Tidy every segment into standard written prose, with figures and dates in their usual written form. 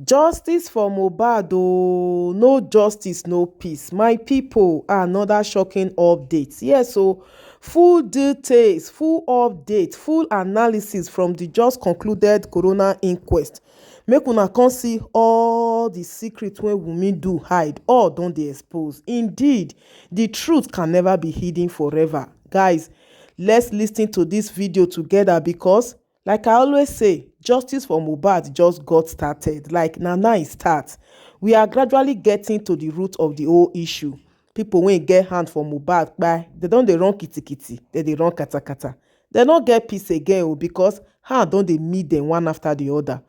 Justice for Mohbad oh, no justice, no peace. My people, another shocking update. Yes, so full details, full update, full analysis from the just concluded corona inquest. Make una come see all the secrets wey Wummi do hide, all don dey expose. Indeed, the truth can never be hidden forever. Guys, let's listen to this video together because like I always say, justice for Mohbad just got started. Like na e start. We are gradually getting to the root of the whole issue. People wey get hand for Mohbad kpai, they don dey run kitikiti, they dey run katakata. They no get peace again o because hand don dey meet them one after the other.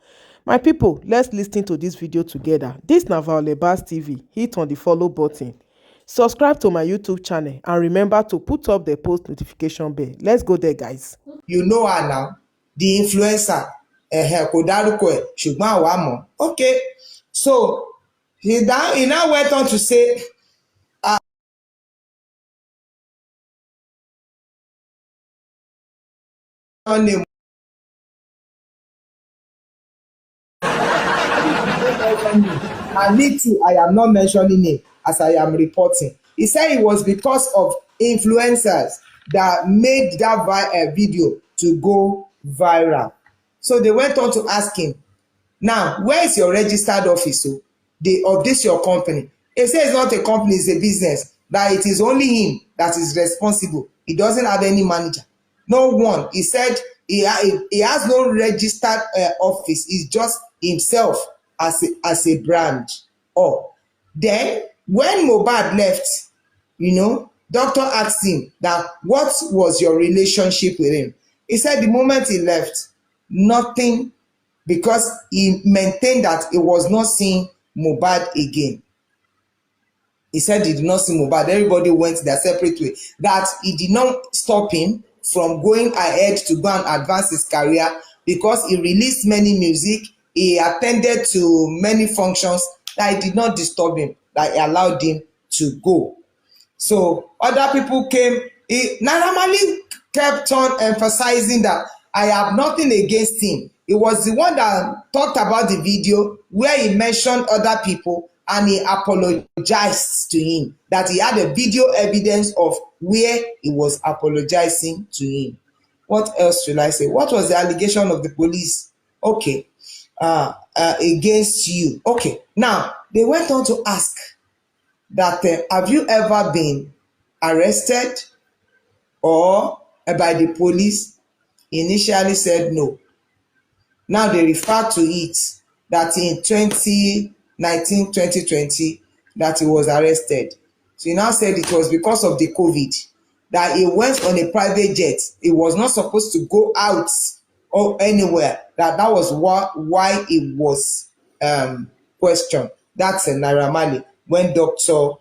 My people, let's listen to this video together. This na Violet Bas TV. Hit on the follow button. Subscribe to my YouTube channel and remember to put up the post notification bell. Let's go there, guys. You know her now, the influencer. Kò dárúkọ ẹ̀ ṣùgbọ́n àwa mọ̀. Okay, so he now went on to say name. And me too, I am not mentioning it as I am reporting. He said it was because of influencers that made that video to go viral. So they went on to ask him, now, where is your registered office of this your company? He said it's not a company, it's a business. That it is only him that is responsible. He doesn't have any manager. No one. He said he has no registered office. It's just himself as a brand. Oh, then when Mohbad left, doctor asked him that what was your relationship with him? He said the moment he left, nothing, because he maintained that he was not seeing Mohbad again. He said he did not see Mohbad. Everybody went their separate way. That he did not stop him from going ahead to go and advance his career because he released many music. He attended to many functions. That it did not disturb him. That he allowed him to go. So other people came. Naira Marley kept on emphasizing that I have nothing against him. He was the one that talked about the video where he mentioned other people and he apologized to him, that he had a video evidence of where he was apologizing to him. What else should I say? What was the allegation of the police? Okay, against you. Okay, now they went on to ask that have you ever been arrested or by the police? Initially said no. Now they refer to it that in 2019, 2020, that he was arrested. So he now said it was because of the COVID, that he went on a private jet. He was not supposed to go out or anywhere. That was why he was questioned. That's a Naira Marley. When doctor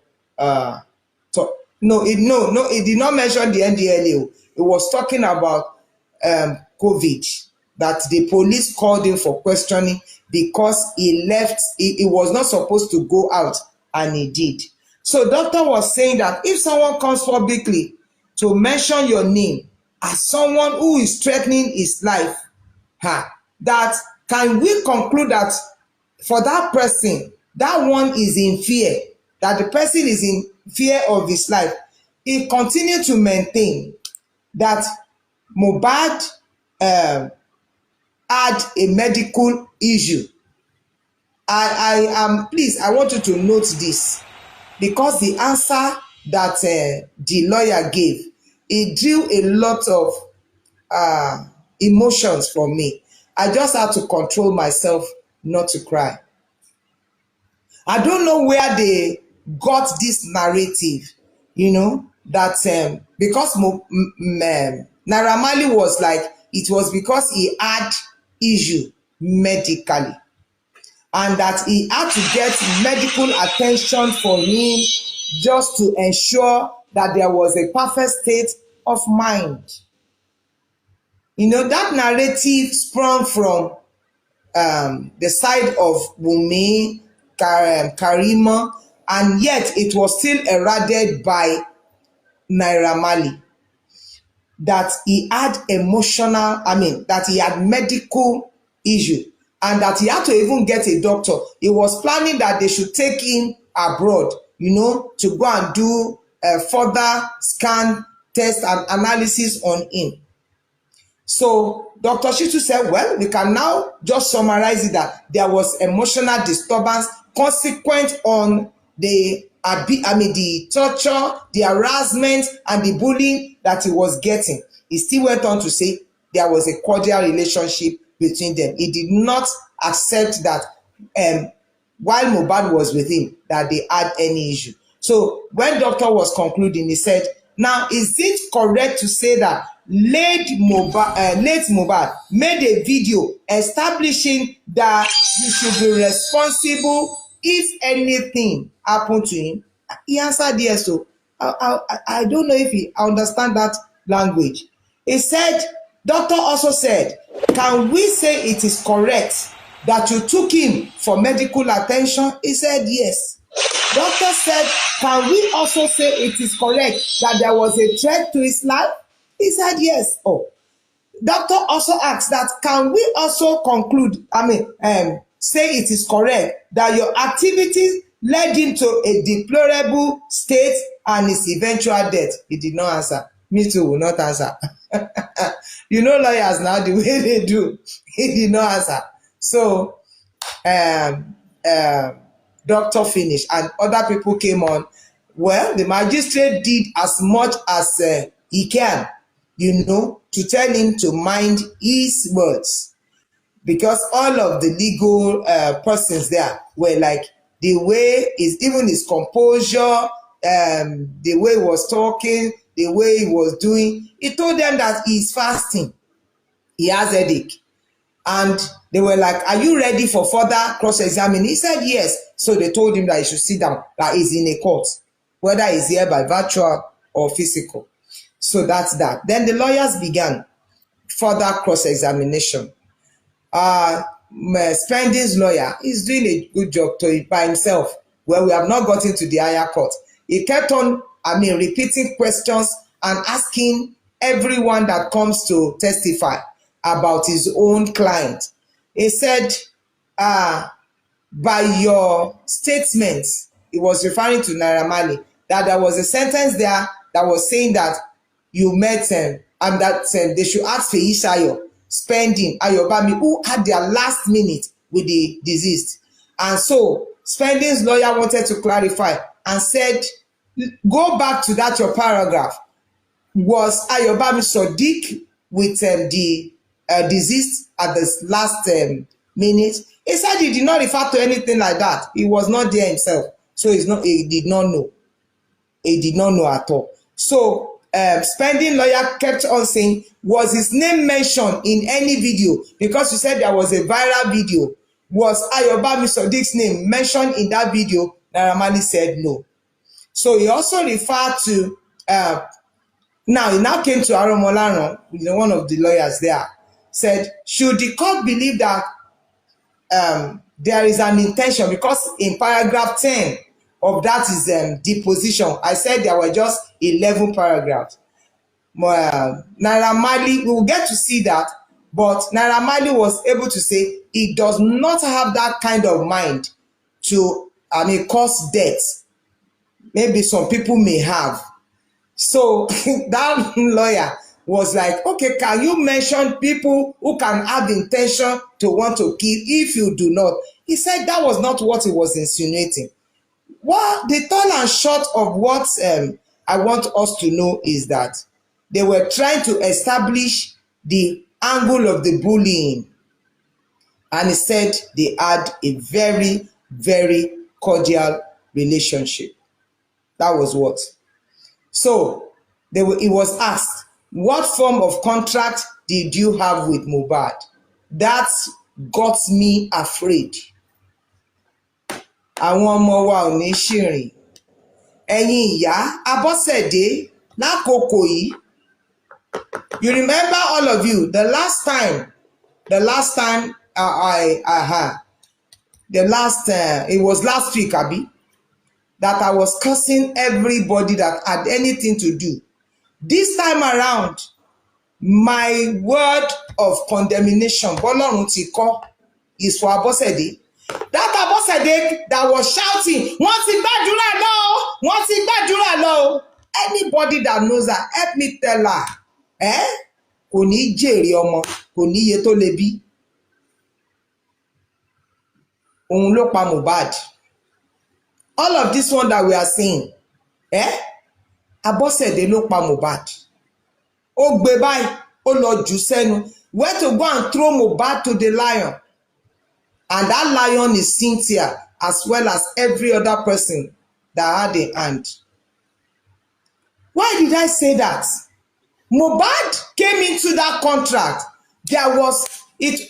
he did not mention the NDLA. He was talking about COVID, that the police called him for questioning because he left. He was not supposed to go out, and he did. So doctor was saying that if someone comes publicly to mention your name as someone who is threatening his life, that can we conclude that for that person, that one is in fear, that the person is in fear of his life. He continued to maintain that Mohbad had a medical issue. Please, I want you to note this, because the answer that the lawyer gave, it drew a lot of emotions from me. I just had to control myself not to cry. I don't know where they got this narrative, that because Naira Marley was like, it was because he had issue medically and that he had to get medical attention for him just to ensure that there was a perfect state of mind. That narrative sprung from the side of Wummi, Karima, and yet it was still eroded by Naira Marley. That he had that he had medical issue. and that he had to even get a doctor. He was planning that they should take him abroad, to go and do further scan, test, and analysis on him. So Dr. Shitu said, well, we can now just summarize it that there was emotional disturbance consequent on the torture, the harassment, and the bullying that he was getting. He still went on to say there was a cordial relationship between them. He did not accept that while Mohbad was with him, that they had any issue. So when doctor was concluding, he said, now, is it correct to say that late Mohbad made a video establishing that you should be responsible if anything happened to him? He answered yes. So I don't know if he understand that language. He said, doctor also said, can we say it is correct that you took him for medical attention? He said yes. Doctor said, can we also say it is correct that there was a threat to his life? He said yes. Oh, doctor also asked that, can we also conclude, say it is correct that your activities led him to a deplorable state and his eventual death? He did not answer. Me too will not answer. Lawyers now, the way they do. He did not answer. So, doctor finished and other people came on. Well, the magistrate did as much as he can, to tell him to mind his words, because all of the legal persons there were like, the way even his composure, the way he was talking, the way he was doing. He told them that he's fasting, he has headache. And they were like, are you ready for further cross-examining? He said yes. So they told him that he should sit down, that he's in a court, whether he's here by virtual or physical. So that's that. Then the lawyers began further cross-examination. Spending's lawyer is doing a good job by himself. Well, we have not gotten to the higher court. He kept on, repeating questions and asking everyone that comes to testify about his own client. He said, by your statements, he was referring to Naira Marley, that there was a sentence there that was saying that you met him and that they should ask Feyisayo, Spending, Ayobami, who had their last minute with the deceased. And so Spending's lawyer wanted to clarify and said, go back to that your paragraph. Was Ayobami Sodiq with the deceased at the last minute? He said he did not refer to anything like that. He was not there himself. So he did not know. He did not know at all. So Spending lawyer kept on saying, was his name mentioned in any video? Because you said there was a viral video. Was Ayobami Sodiq's name mentioned in that video? Naira Marley said no. So he also referred to, he now came to Aromolaran, one of the lawyers there, said, should the court believe that there is an intention? Because in paragraph 10 of that is deposition. I said there were just 11 paragraphs. Naira Marley, we will get to see that, but Naira Marley was able to say he does not have that kind of mind to cause death. Maybe some people may have. So that lawyer was like, okay, can you mention people who can have intention to want to kill if you do not? He said that was not what he was insinuating. Well, the tall and short of what I want us to know is that they were trying to establish the angle of the bullying. And he said they had a very, very cordial relationship. That was what. So he was asked, what form of contract did you have with Mohbad? That got me afraid. Àwọn ọmọ wa ò ní ṣìrìn. Ẹ̀yin ìyá Abọ́sẹ̀dé lákòókò yìí. You remember, all of you, the last time it was last week, Abi, that I was cursing everybody that had anything to do. This time around, my word of condemnation, Bọ́lọ́run ti kọ́, is for Abosede. That Abosede that was shouting, wọ́n ti gbàdúrà lọ, wọ́n ti gbàdúrà lọ. Anybody that knows her, help me tell her, kò ní jèrè ọmọ, kò ní iye tó lè bí. Òun ló pa Mohbad. All of this one that we are seeing, Abosede ló pa Mohbad. Ó gbé báyìí, ó lọ jù sẹ́nu. Where to go and throw Mohbad to the lion. And that lion is Cynthia, as well as every other person that had a hand. Why did I say that? Mohbad came into that contract. There was, it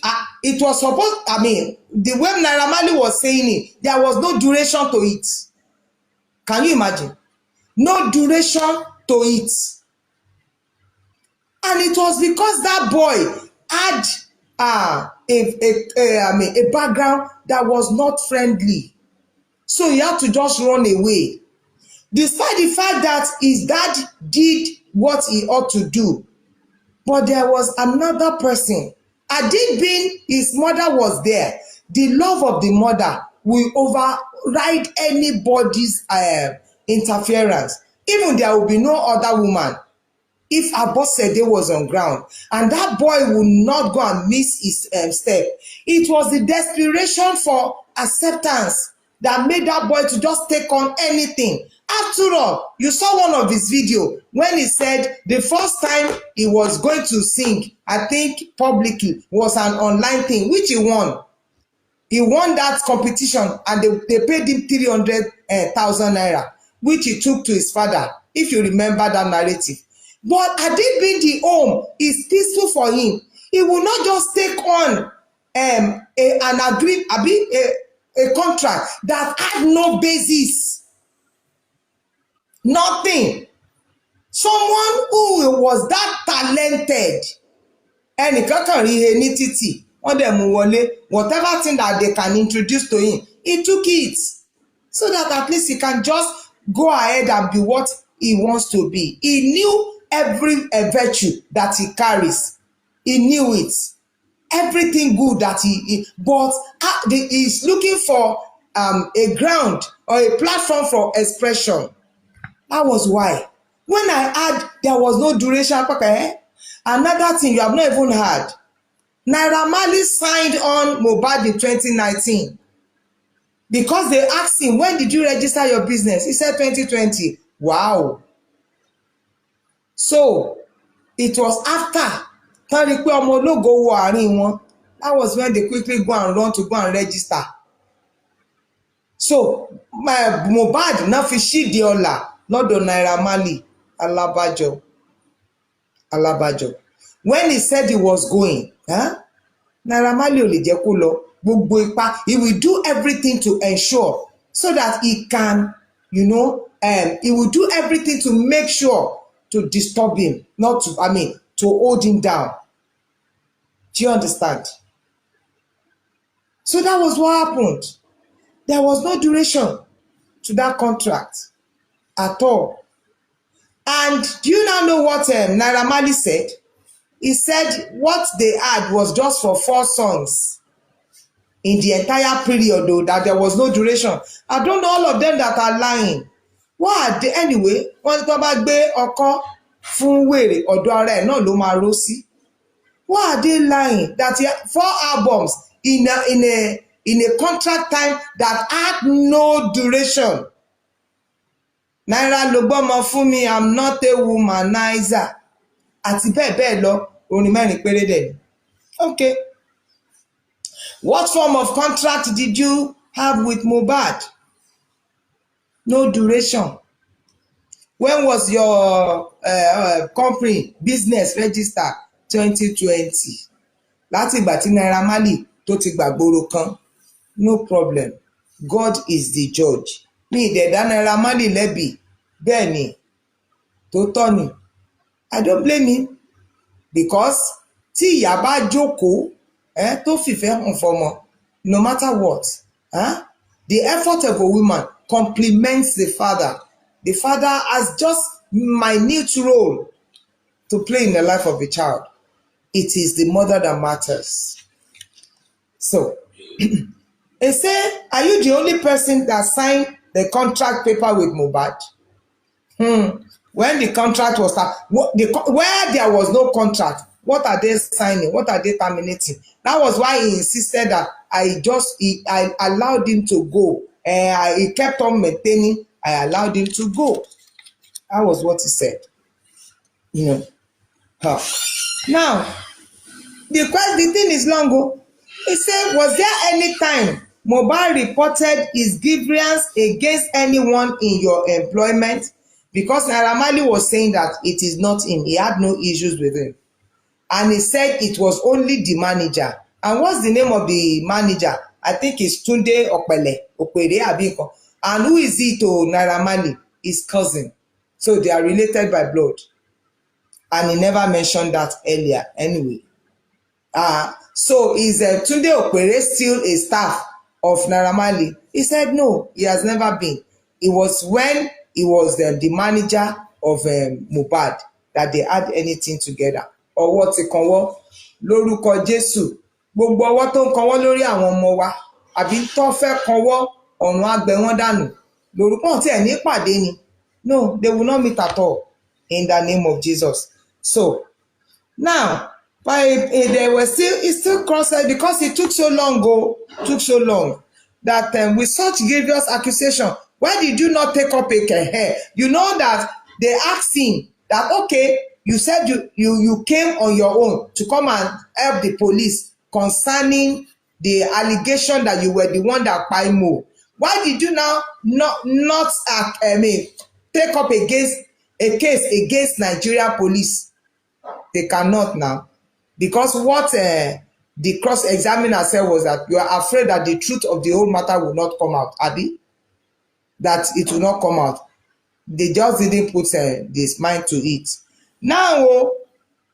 was supposed, the way Naira Marley was saying it, there was no duration to it. Can you imagine? No duration to it. And it was because that boy had a background that was not friendly. So he had to just run away. Despite the fact that his dad did what he ought to do. But there was another person. Had it been his mother was there, the love of the mother will override anybody's interference. Even there will be no other woman. If Abosede was on ground and that boy would not go and miss his step, it was the desperation for acceptance that made that boy to just take on anything. After all, you saw one of his videos when he said the first time he was going to sing, I think publicly, was an online thing, which he won. He won that competition and they paid him 300,000 naira, which he took to his father, if you remember that narrative. But had it been the home, it's peaceful for him. He will not just take on a contract that had no basis. Nothing. Someone who was that talented. Ẹnìkan kan rí he ní títì, wọ́n dẹ̀ mú wọlé, whatever thing that they can introduce to him, he took it. So that at least he can just go ahead and be what he wants to be. He knew every virtue that he carries. He knew it. Everything good that but he's looking for a ground or a platform for expression. That was why. When I had, there was no duration. Another thing you have not even heard. Naira Marley signed on Mohbad in 2019 because they asked him, when did you register your business? He said 2020. Wow. So it was after that was when they quickly go and run to go and register. So Mohbad na fi ṣíde ọlá lọ́dọ̀ Naira Marley alábàjọ. When he said he was going, Naira Marley ò lè jẹ́ kó lọ gbogbo ipá. He will do everything to ensure so that he can, he will do everything to make sure to disturb him, to hold him down. Do you understand? So that was what happened. There was no duration to that contract at all. And do you now know what Naira Marley said? He said what they had was just for 4 songs in the entire period, though, that there was no duration. I don't know all of them that are lying. What are they anyway? Wọ́n tó bá gbé ọkọ fún wèrè ọ̀dọ̀ ara ẹ̀ náà ló máa ró sí. Why are they lying? That 4 albums in a contract time that had no duration. Naira ló gbọ́mọ fún mi, I'm not a womanizer. Àti bẹ́ẹ̀ bẹ́ẹ̀ lọ, orin mẹ́rin péré dẹ̀. Okay. What form of contract did you have with Mohbad? No duration. When was your company business registered? 2020. Láti ìgbà tí Naira Marley tó ti gbàgbóró kan. No problem. God is the judge. Mi ìdẹ̀dá Naira Marley lẹ́bi. Bẹ́ẹ̀ ni. Tó tọ́ ni. I don't blame him. Because tí ìyá bá jókòó, tó fìfẹ́ hàn fọmọ, no matter what, the effort of a woman complements the father. The father has just minute role to play in the life of a child. It is the mother that matters. So, He said, are you the only person that signed the contract paper with Mohbad? When the contract was where there was no contract, what are they signing? What are they terminating? That was why he insisted that I allowed him to go. He kept on maintaining. I allowed him to go. That was what he said. You know. Huh. Now, the thing is long ago. He said, was there any time Mohbad reported his grievance against anyone in your employment? Because Naira Marley was saying that it is not him. He had no issues with him. And he said it was only the manager. And what's the name of the manager? I think it's Tunde Opere Abiko. And who is he to Naira Marley? His cousin. So they are related by blood. And he never mentioned that earlier anyway. So is Tunde Opere still a staff of Naira Marley? He said no, he has never been. It was when he was the manager of Mohbad that they had anything together. Ọwọ́ ti kan wọ́ lórúkọ Jésù. Gbogbo ọwọ́ tó ń kan wọ́ lórí àwọn ọmọ wa àbí tó fẹ́ kan wọ́ ọ̀run á gbẹ wọ́n dànù. Lórúkọ tí ẹ̀ ní pàdé ni. No, they will not meet at all in the name of Jesus. So now, they were still crossed because it took so long that with such grievous accusation, why did you not take up a hair? You know that they asked him that, okay, you said you came on your own to come and help the police concerning the allegation that you were the one that Paimo. Why did you now not take up a case against Nigeria police? They cannot now. Because what the cross-examiner said was that you are afraid that the truth of the whole matter will not come out, Abi. That it will not come out. They just didn't put this mind to it. Now,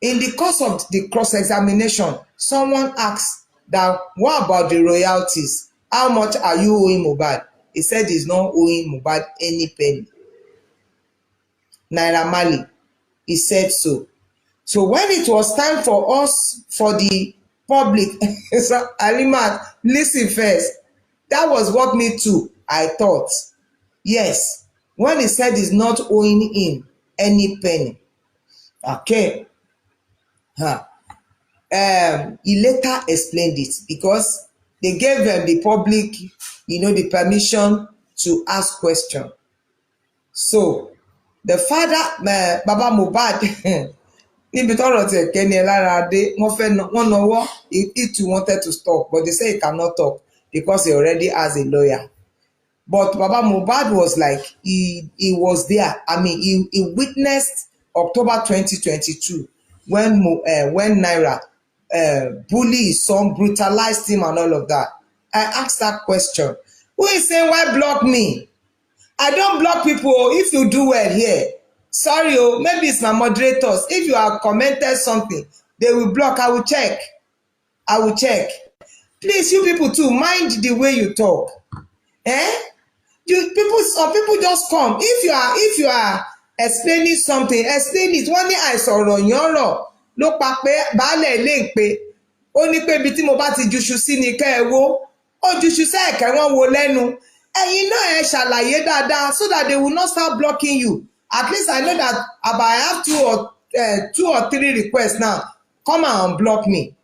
in the course of the cross-examination, someone asked that, what about the royalties? How much are you owing Mohbad? He said he's not owing Mohbad any penny. Naira Marley, he said so. So when it was time for us, for the public, so Alimat, listen first. That was what me too, I thought. Yes, when he said he's not owing him any penny. Okay. He later explained it because they gave the public, the permission to ask questions. So the father, Baba Mohbad, níbi tọ́rọ̀ tiẹ̀ kẹ́ni ẹ lára dé wọ́n náwó he too wanted to stop, but they say he cannot talk because he already has a lawyer. But Baba Mohbad was like, he was there. I mean, he witnessed October 2022 when Naira bullied his son, brutalized him and all of that. I asked that question. Who is saying, why block me? I don't block people if you do well here. Sorry, maybe it's my moderators. If you have commented something, they will block. I will check. Please, you people too, mind the way you talk. Some people just come. If you are explaining something, explain it. Wọ́n ní àìsọ̀rọ̀ yànrọ̀ ló pa pé baálé ilé ń pe. Ó ní pé ibi tí mo bá ti juṣu sí ni kẹ́ ẹ wó. Ó juṣu sẹ́ẹ̀kẹ́ wọ́n wo lẹ́nu. Ẹ̀yin náà ẹ ṣàlàyé dáadáa so that they will not start blocking you. At least I know that I have two or three requests now. Come and unblock me.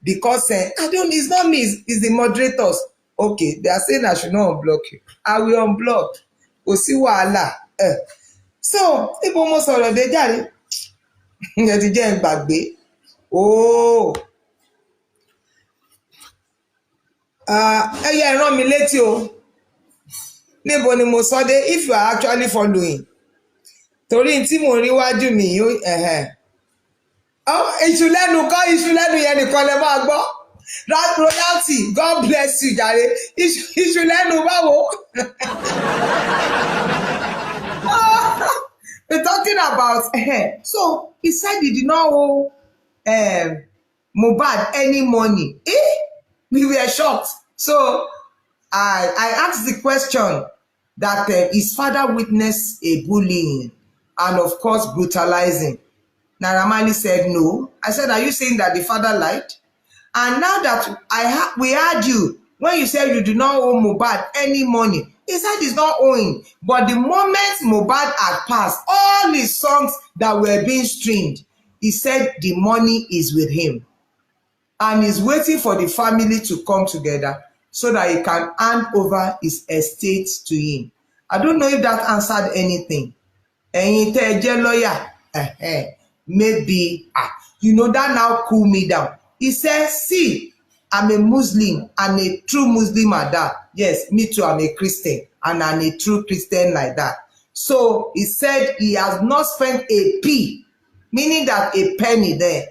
Because it's not me, it's the moderators. Okay, they are saying I should not unblock you. I will unblock. Kò sí wàhálà. So, ibo mo sọ̀rọ̀ dé jàre. Ẹ ti jẹ́ n gbàgbé. Ẹyẹ rán mi létí o. Níbo ni mo sọ dé if you are actually following. Torí tí mo rí wájú mi yóò iṣu lẹ́nu yẹn nìkan lẹ máa gbọ́. Royalty, God bless you jàre. Iṣu lẹ́nu báwo. We're talking about so he said he did not owe Mohbad any money. We were shocked. So I asked the question that his father witnessed a bullying and of course brutalizing. Naira Marley said no. I said, are you saying that the father lied? And now that we heard you, when you said you do not owe Mohbad any money, he said he's not owing. But the moment Mohbad had passed, all his songs that were being streamed, he said the money is with him. And he's waiting for the family to come together so that he can hand over his estate to him. I don't know if that answered anything. Ẹ̀yin tẹ́ ẹ jẹ́ lawyer, maybe, that now cool me down. He says, see, I'm a Muslim and a true Muslim at that. Yes, me too, I'm a Christian and I'm a true Christian like that. So he said he has not spent a p, meaning that a penny there,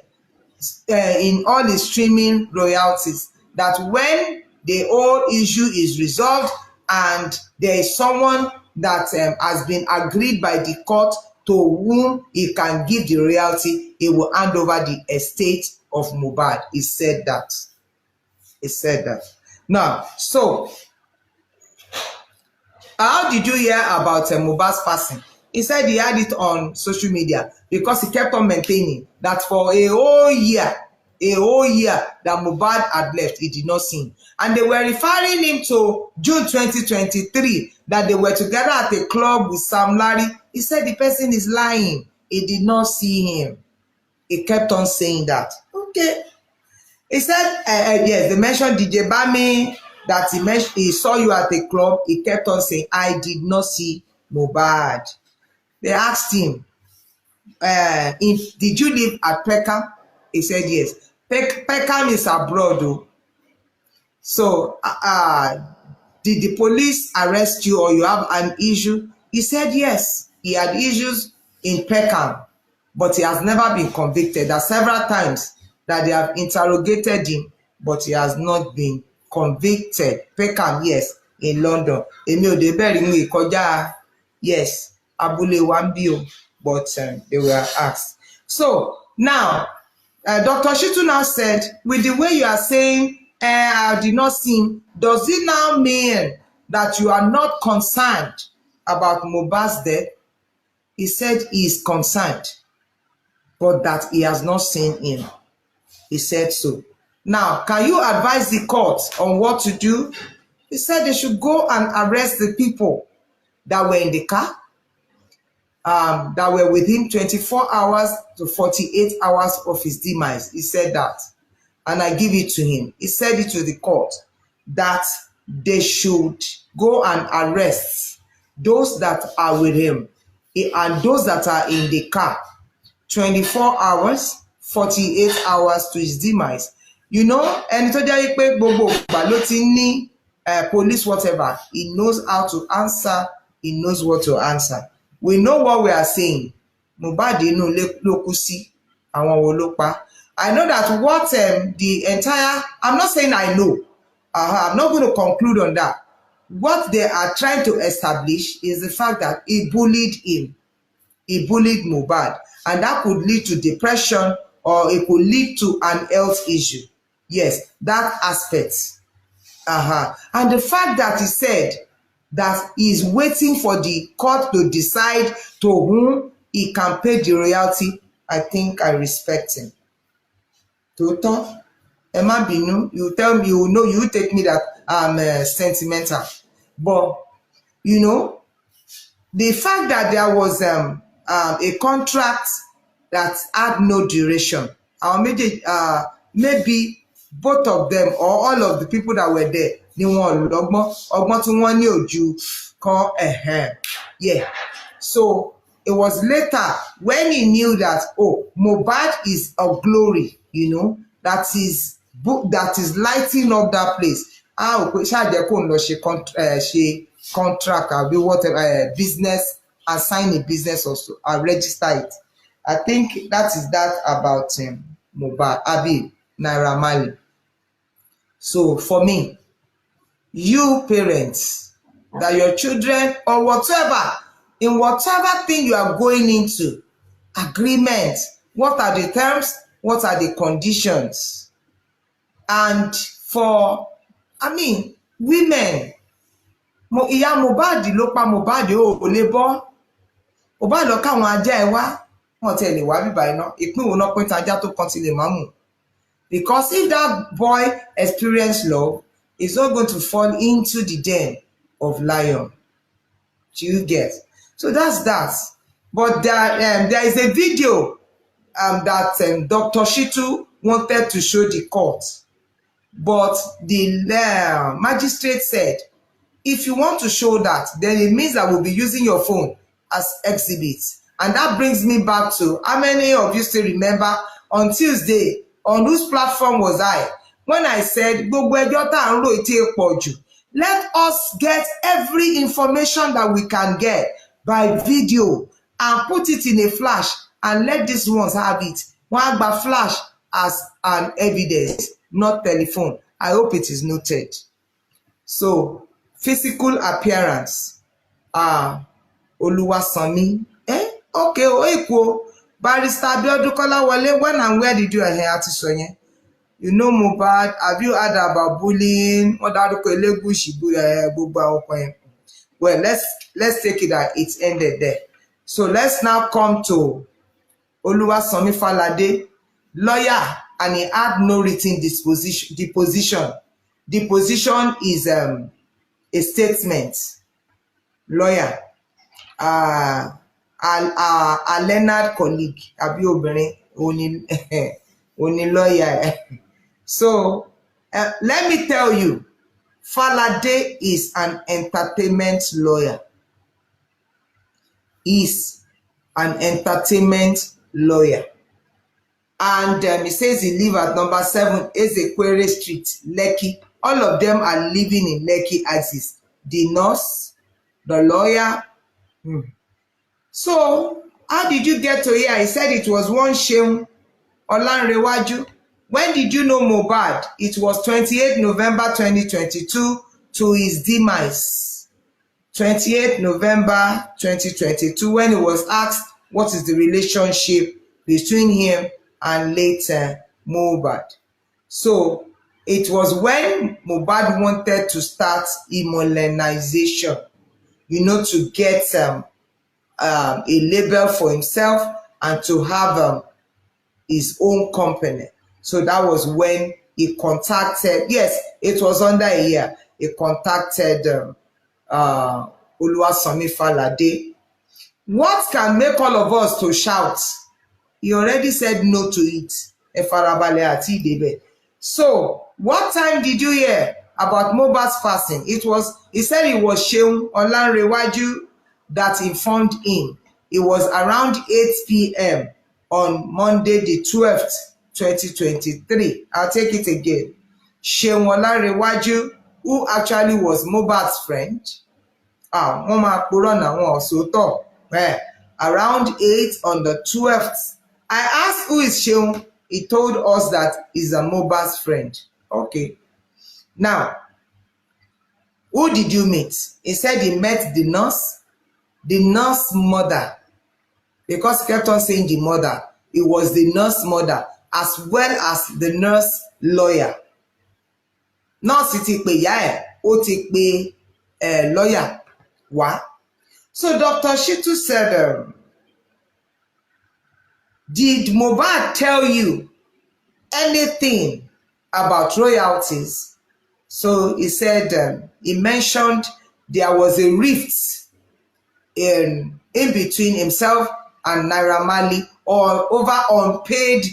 in all the streaming royalties, that when the whole issue is resolved and there is someone that has been agreed by the court to whom he can give the royalty, he will hand over the estate of Mohbad. He said that. He said that. Now, so how did you hear about Mohbad's passing? He said he had it on social media because he kept on maintaining that for a whole year that Mohbad had left, he did not see him. And they were referring him to June 2023, that they were together at a club with Sam Larry. He said the person is lying. He did not see him. He kept on saying that. Okay. He said, yes, they mentioned DJ Bami, that he saw you at a club. He kept on saying, I did not see Mohbad. They asked him, did you live at Peckham? He said, yes. Peckham is abroad, though. So, did the police arrest you or you have an issue? He said, yes. He had issues in Peckham, but he has never been convicted. There are several times that they have interrogated him, but he has not been convicted. Peckham, yes, in London. Yes, Abule Wambio, but they were asked. So now, Dr. Shitu now said, with the way you are saying, I did not see him, does it now mean that you are not concerned about Mohbad's death? He said he is concerned, but that he has not seen him. He said so. Now, can you advise the court on what to do? He said they should go and arrest the people that were in the car, that were with him 24 hours to 48 hours of his demise. He said that. And I give it to him. He said it to the court that they should go and arrest those that are with him and those that are in the car 24 hours, 48 hours to his demise. You know, ẹni tó jẹ́ pé gbogbo ìgbà ló ti ní police whatever, he knows how to answer, he knows what to answer. We know what we are saying. Mohbad inú ló kú sí, àwọn wo ló pa. I know that what the entire, I'm not saying I know, I'm not going to conclude on that. What they are trying to establish is the fact that he bullied him. He bullied Mohbad. And that could lead to depression or it could lead to an health issue. Yes, that aspect. And the fact that he said that he is waiting for the court to decide to whom he can pay the royalty, I think I respect him. Toto, Emma Binu, you tell me, you know, you take me that I'm sentimental. But, you know, the fact that there was a contract that had no duration, or maybe both of them or all of the people that were there, yeah. So it was later when he knew that, oh, Mohbad is of glory, you know, that is lighting up that place. Contract or be whatever business and sign a business also and register it. I think that is that about Mohbad, Abi Naira Marley. So for me, you parents, that your children or whatever, in whatever thing you are going into, agreement, what are the terms, what are the conditions? And for, women, ìyá Mohbad ló pa Mohbad ò lè bọ́. Mohbad lọ káwọn ajá ẹ wá, wọ́n tẹ̀ lè wá bíbá iná, ìpín òun náà pín tajá tó kan ti lè máa mú. Because if that boy experienced love, he's not going to fall into the den of lion. Do you get? So that's that. But there is a video that Dr. Shitu wanted to show the court. But the magistrate said, if you want to show that, then it means that we'll be using your phone as exhibits. And that brings me back to how many of you still remember on Tuesday, on whose platform was I? When I said, let us get every information that we can get by video and put it in a flash and let these ones have it. One by flash as an evidence, not telephone. I hope it is noted. So, physical appearance. Oluwasanmi. Okay, equal. Barrister Abiodun Kolawole, when and where did you hear Ati Sonye? You know Mohbad, have you heard about bullying? Well, let's take it that it's ended there. So let's now come to Oluwasanmi Falade, lawyer, and he had no written deposition. Deposition is a statement. Lawyer, a Leonard colleague, abi obìnrin, oni lawyer. So let me tell you, Falade is an entertainment lawyer. Is an entertainment lawyer. And he says he lives at number 7 Ezekwere Street, Lekki. All of them are living in Lekki axis. The nurse, the lawyer. So, how did you get to here? He said it was one Seun Olanrewaju. When did you know Mohbad? It was 28 November 2022 to his demise. 28 November 2022 when he was asked what is the relationship between him and later Mohbad. So it was when Mohbad wanted to start immolenization, to get a label for himself and to have his own company. So that was when he contacted, yes, it was under a year, he contacted Oluwasanmi Falade. What can make all of us to shout? He already said no to it. So, what time did you hear about Mohbad's passing? He said it was Seun Olanrewaju that informed him. It was around 8 p.m. on Monday the 12th, 2023. I'll take it again. Seun Olanrewaju, who actually was Mohbad's friend, around 8 on the 12th. I asked who is Seun. He told us that he's a Mohbad's friend. Okay. Now, who did you meet? He said he met the nurse mother. Because he kept on saying the mother. It was the nurse mother as well as the nurse lawyer. Nurse ti pe ya e, o ti pe lawyer wa. So Dr. Shitu said, did Mohbad tell you anything about royalties? So he said, he mentioned there was a rift in between himself and Naira Marley or over unpaid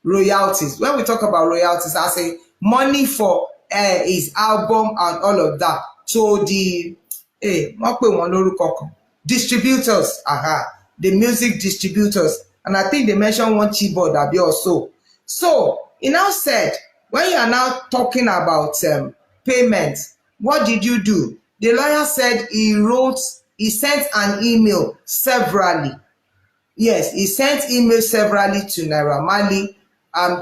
royalties. When we talk about royalties, I say money for his album and all of that. So the distributors, the music distributors, and I think they mentioned one keyboard that be also. So he now said, when you are now talking about payments, what did you do? The lawyer said he sent an email severally. Yes, he sent emails severally to Naira Marley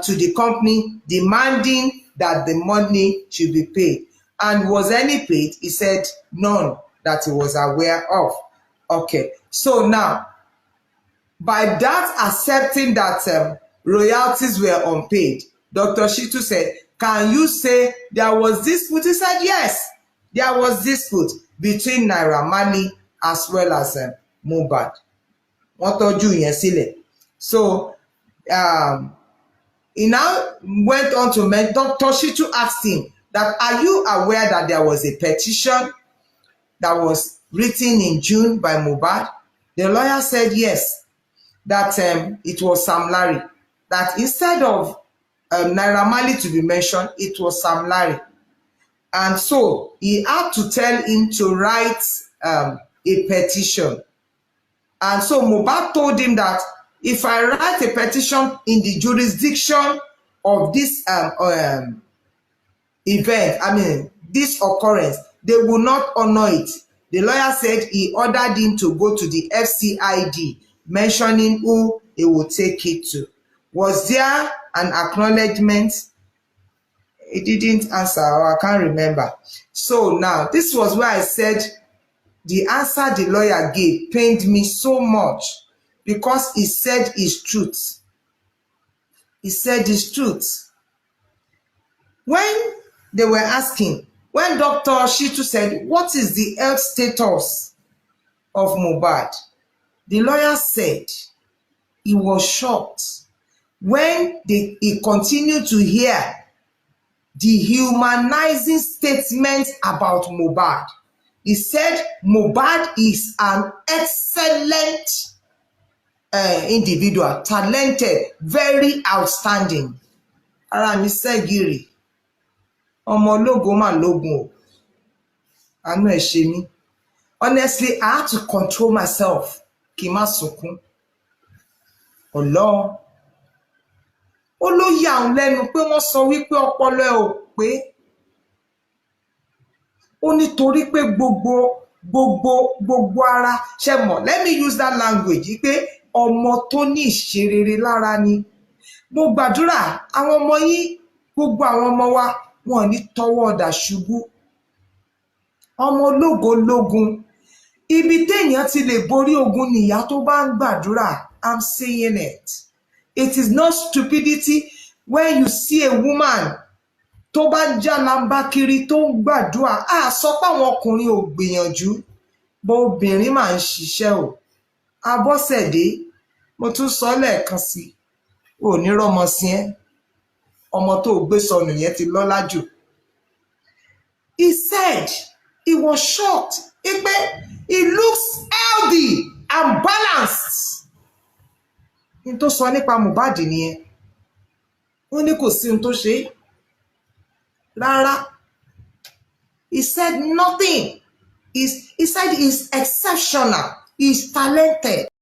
to the company demanding that the money should be paid. And was any paid? He said none that he was aware of. Okay, so now, by that accepting that royalties were unpaid, Dr. Shitu said, can you say there was dispute? He said, yes, there was dispute between Naira Marley as well as Mohbad. So, he now went on to mention, Dr. Shitu asked him that, are you aware that there was a petition that was written in June by Mohbad? The lawyer said yes, that it was Sam Larry, that instead of Naira Marley to be mentioned, it was Sam Larry. And so he had to tell him to write a petition. And so Mohbad told him that if I write a petition in the jurisdiction of this event, this occurrence, they will not honor it. The lawyer said he ordered him to go to the FCID, mentioning who he would take it to. Was there an acknowledgement? He didn't answer, or I can't remember. So now, this was where I said the answer the lawyer gave pained me so much, because he said his truth. He said his truth. When they were asking, when Dr. Shitu said, what is the health status of Mohbad? The lawyer said he was shocked when he continued to hear the humanizing statements about Mohbad. He said Mohbad is an excellent individual, talented, very outstanding. Ara mi ṣẹ́gìrì, ọmọ ológo mà lógun o, àánú ẹ̀ ṣe mí. Honestly, I had to control myself kí n má sunkún. Ọlọ́run, ó ló yà òun lẹ́nu pé wọ́n sọ wípé ọpọlọ ẹ̀ ò pé. Ó nítorí pé gbogbo ara ṣe mọ̀, let me use that language, pé ọmọ tó ní ìṣerere lára ni. Mo gbàdúrà àwọn ọmọ yín, gbogbo àwọn ọmọ wa, wọn ní tọwọ́ ọ̀dà ṣubú. Ọmọ ológo lógun, ibi téèyàn ti lè borí ogun nìyá tó bá ń gbàdúrà. I'm saying it. It is not stupidity when you see a woman tó bá jálambá kiri tó ń gbàdúrà. Sọ pé àwọn ọkùnrin ò gbìyànjú, bó obìnrin máa ń ṣiṣẹ́ o. Abọ́sẹ̀dé, mo tún sọ lẹ́ẹ̀kan sí, ò ní rọ́mọ sí ẹ́, ọmọ tó gbé sọnù yẹn ti lọ́lá jù. He said he was shocked. He looks healthy and balanced. Ní tó sọ nípa Mohbad nìyẹn. Wọ́n ní kò sí ohun tó ṣe é. Rárá. He said nothing. He said he's exceptional. He's talented.